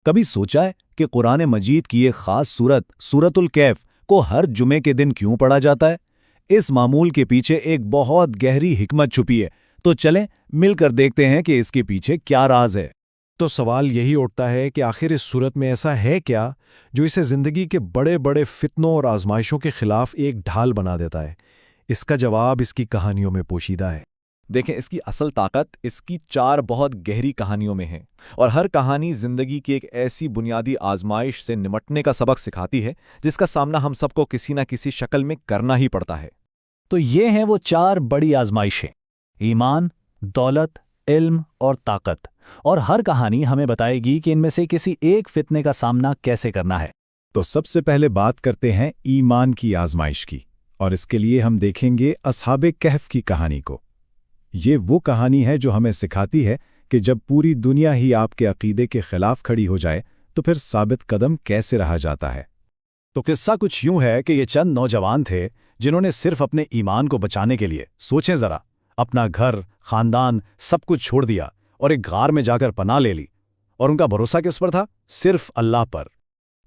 کبھی سوچا ہے کہ قرآن مجید کی ایک خاص سورت الکہف کو ہر جمعے کے دن کیوں پڑھا جاتا ہے؟ اس معمول کے پیچھے ایک بہت گہری حکمت چھپی ہے، تو چلیں مل کر دیکھتے ہیں کہ اس کے پیچھے کیا راز ہے۔ تو سوال یہی اٹھتا ہے کہ آخر اس صورت میں ایسا ہے کیا جو اسے زندگی کے بڑے بڑے فتنوں اور آزمائشوں کے خلاف ایک ڈھال بنا دیتا ہے؟ اس کا جواب اس کی کہانیوں میں پوشیدہ ہے۔ دیکھیں، اس کی اصل طاقت اس کی 4 بہت گہری کہانیوں میں ہے، اور ہر کہانی زندگی کی ایک ایسی بنیادی آزمائش سے نمٹنے کا سبق سکھاتی ہے جس کا سامنا ہم سب کو کسی نہ کسی شکل میں کرنا ہی پڑتا ہے۔ تو یہ ہیں وہ 4 بڑی آزمائشیں: ایمان، دولت، علم اور طاقت، اور ہر کہانی ہمیں بتائے گی کہ ان میں سے کسی ایک فتنے کا سامنا کیسے کرنا ہے۔ تو سب سے پہلے بات کرتے ہیں ایمان کی آزمائش کی، اور اس کے لیے ہم دیکھیں گے اصحاب کہف کی کہانی کو۔ یہ وہ کہانی ہے جو ہمیں سکھاتی ہے کہ جب پوری دنیا ہی آپ کے عقیدے کے خلاف کھڑی ہو جائے تو پھر ثابت قدم کیسے رہا جاتا ہے۔ تو قصہ کچھ یوں ہے کہ یہ چند نوجوان تھے جنہوں نے صرف اپنے ایمان کو بچانے کے لیے، سوچیں ذرا، اپنا گھر، خاندان، سب کچھ چھوڑ دیا اور ایک غار میں جا کر پناہ لے لی۔ اور ان کا بھروسہ کس پر تھا؟ صرف اللہ پر۔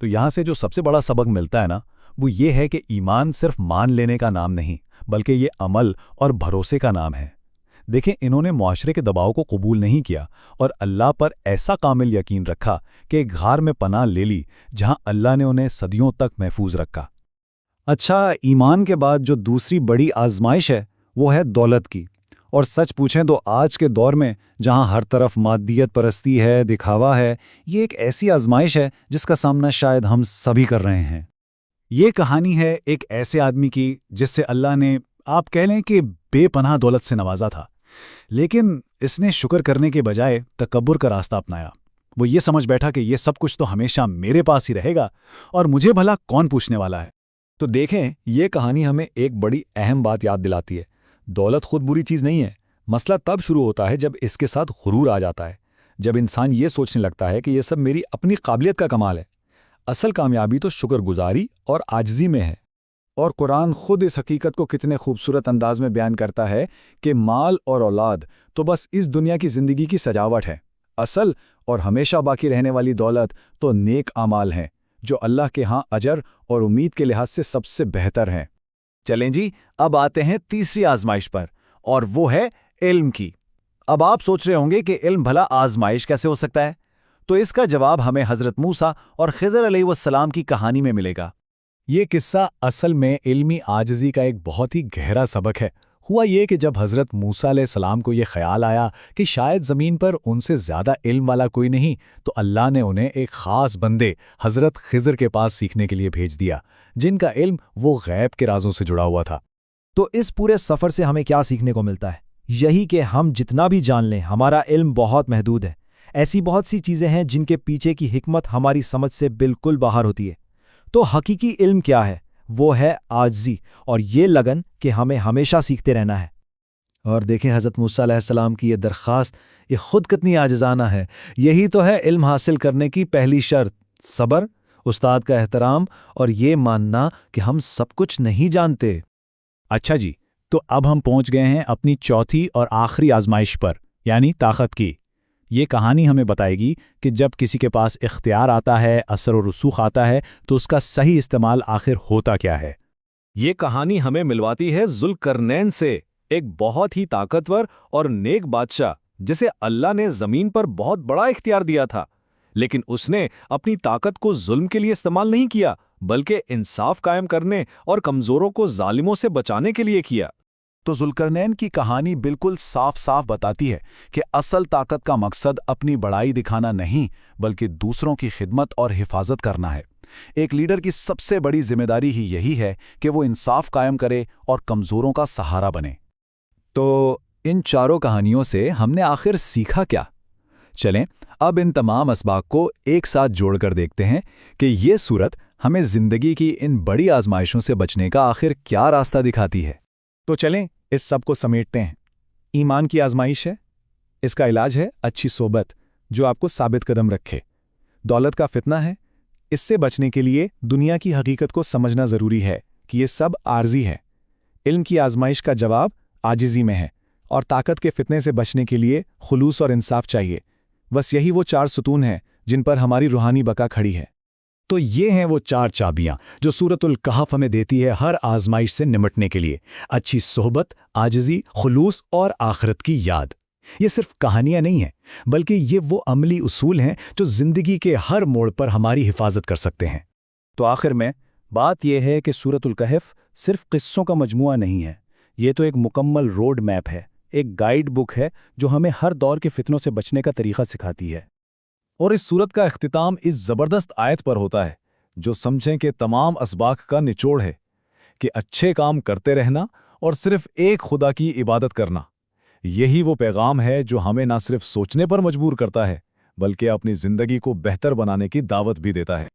تو یہاں سے جو سب سے بڑا سبق ملتا ہے نا، وہ یہ ہے کہ ایمان صرف مان لینے کا نام نہیں، بلکہ یہ عمل اور بھروسے کا نام ہے۔ دیکھیں، انہوں نے معاشرے کے دباؤ کو قبول نہیں کیا اور اللہ پر ایسا کامل یقین رکھا کہ ایک غار میں پناہ لے لی جہاں اللہ نے انہیں صدیوں تک محفوظ رکھا۔ اچھا، ایمان کے بعد جو دوسری بڑی آزمائش ہے وہ ہے دولت کی۔ اور سچ پوچھیں تو آج کے دور میں جہاں ہر طرف مادیت پرستی ہے، دکھاوا ہے، یہ ایک ایسی آزمائش ہے جس کا سامنا شاید ہم سبھی کر رہے ہیں۔ یہ کہانی ہے ایک ایسے آدمی کی جس سے اللہ نے، آپ کہہ لیں کہ بے پناہ دولت سے نوازا تھا، لیکن اس نے شکر کرنے کے بجائے تکبر کا راستہ اپنایا۔ وہ یہ سمجھ بیٹھا کہ یہ سب کچھ تو ہمیشہ میرے پاس ہی رہے گا اور مجھے بھلا کون پوچھنے والا ہے۔ تو دیکھیں، یہ کہانی ہمیں ایک بڑی اہم بات یاد دلاتی ہے۔ دولت خود بری چیز نہیں ہے، مسئلہ تب شروع ہوتا ہے جب اس کے ساتھ غرور آ جاتا ہے، جب انسان یہ سوچنے لگتا ہے کہ یہ سب میری اپنی قابلیت کا کمال ہے۔ اصل کامیابی تو شکر گزاری اور عاجزی میں ہے۔ اور قرآن خود اس حقیقت کو کتنے خوبصورت انداز میں بیان کرتا ہے کہ مال اور اولاد تو بس اس دنیا کی زندگی کی سجاوٹ ہے، اصل اور ہمیشہ باقی رہنے والی دولت تو نیک اعمال ہیں جو اللہ کے ہاں اجر اور امید کے لحاظ سے سب سے بہتر ہیں۔ چلیں جی، اب آتے ہیں تیسری آزمائش پر، اور وہ ہے علم کی۔ اب آپ سوچ رہے ہوں گے کہ علم بھلا آزمائش کیسے ہو سکتا ہے؟ تو اس کا جواب ہمیں حضرت موسیٰ اور خضر علیہ السلام کی کہانی میں ملے گا۔ یہ قصہ اصل میں علمی عاجزی کا ایک بہت ہی گہرا سبق ہے۔ ہوا یہ کہ جب حضرت موسیٰ علیہ السلام کو یہ خیال آیا کہ شاید زمین پر ان سے زیادہ علم والا کوئی نہیں، تو اللہ نے انہیں ایک خاص بندے حضرت خضر کے پاس سیکھنے کے لیے بھیج دیا، جن کا علم وہ غیب کے رازوں سے جڑا ہوا تھا۔ تو اس پورے سفر سے ہمیں کیا سیکھنے کو ملتا ہے؟ یہی کہ ہم جتنا بھی جان لیں، ہمارا علم بہت محدود ہے۔ ایسی بہت سی چیزیں ہیں جن کے پیچھے کی حکمت ہماری سمجھ سے بالکل باہر ہوتی ہے۔ تو حقیقی علم کیا ہے؟ وہ ہے عاجزی اور یہ لگن کہ ہمیں ہمیشہ سیکھتے رہنا ہے۔ اور دیکھیں حضرت موسیٰ علیہ السلام کی یہ درخواست، یہ خود کتنی عاجزانہ ہے۔ یہی تو ہے علم حاصل کرنے کی پہلی شرط: صبر، استاد کا احترام اور یہ ماننا کہ ہم سب کچھ نہیں جانتے۔ اچھا جی، تو اب ہم پہنچ گئے ہیں اپنی چوتھی اور آخری آزمائش پر، یعنی طاقت کی۔ یہ کہانی ہمیں بتائے گی کہ جب کسی کے پاس اختیار آتا ہے، اثر و رسوخ آتا ہے، تو اس کا صحیح استعمال آخر ہوتا کیا ہے۔ یہ کہانی ہمیں ملواتی ہے ذوالقرنین سے، ایک بہت ہی طاقتور اور نیک بادشاہ جسے اللہ نے زمین پر بہت بڑا اختیار دیا تھا، لیکن اس نے اپنی طاقت کو ظلم کے لیے استعمال نہیں کیا، بلکہ انصاف قائم کرنے اور کمزوروں کو ظالموں سے بچانے کے لیے کیا۔ تو ذوالقرنین کی کہانی بالکل صاف صاف بتاتی ہے کہ اصل طاقت کا مقصد اپنی بڑائی دکھانا نہیں، بلکہ دوسروں کی خدمت اور حفاظت کرنا ہے۔ ایک لیڈر کی سب سے بڑی ذمہ داری ہی یہی ہے کہ وہ انصاف قائم کرے اور کمزوروں کا سہارا بنے۔ تو ان چاروں کہانیوں سے ہم نے آخر سیکھا کیا؟ چلیں اب ان تمام اسباق کو ایک ساتھ جوڑ کر دیکھتے ہیں کہ یہ سورت ہمیں زندگی کی ان بڑی آزمائشوں سے بچنے کا آخر کیا راستہ دکھاتی ہے۔ تو چلیں اس سب کو سمیٹتے ہیں۔ ایمان کی آزمائش ہے، اس کا علاج ہے اچھی صحبت جو آپ کو ثابت قدم رکھے۔ دولت کا فتنہ ہے، اس سے بچنے کے لیے دنیا کی حقیقت کو سمجھنا ضروری ہے کہ یہ سب عارضی ہے۔ علم کی آزمائش کا جواب عاجزی میں ہے، اور طاقت کے فتنے سے بچنے کے لیے خلوص اور انصاف چاہیے۔ بس یہی وہ 4 ستون ہیں جن پر ہماری روحانی بقا کھڑی ہے۔ تو یہ ہیں وہ 4 چابیاں جو سورۃ الکہف ہمیں دیتی ہے ہر آزمائش سے نمٹنے کے لیے: اچھی صحبت، عاجزی، خلوص اور آخرت کی یاد۔ یہ صرف کہانیاں نہیں ہیں، بلکہ یہ وہ عملی اصول ہیں جو زندگی کے ہر موڑ پر ہماری حفاظت کر سکتے ہیں۔ تو آخر میں بات یہ ہے کہ سورۃ الکہف صرف قصوں کا مجموعہ نہیں ہے، یہ تو ایک مکمل روڈ میپ ہے، ایک گائیڈ بک ہے جو ہمیں ہر دور کے فتنوں سے بچنے کا طریقہ سکھاتی ہے۔ اور اس سورت کا اختتام اس زبردست آیت پر ہوتا ہے جو سمجھیں کہ تمام اسباق کا نچوڑ ہے کہ اچھے کام کرتے رہنا اور صرف ایک خدا کی عبادت کرنا۔ یہی وہ پیغام ہے جو ہمیں نہ صرف سوچنے پر مجبور کرتا ہے بلکہ اپنی زندگی کو بہتر بنانے کی دعوت بھی دیتا ہے۔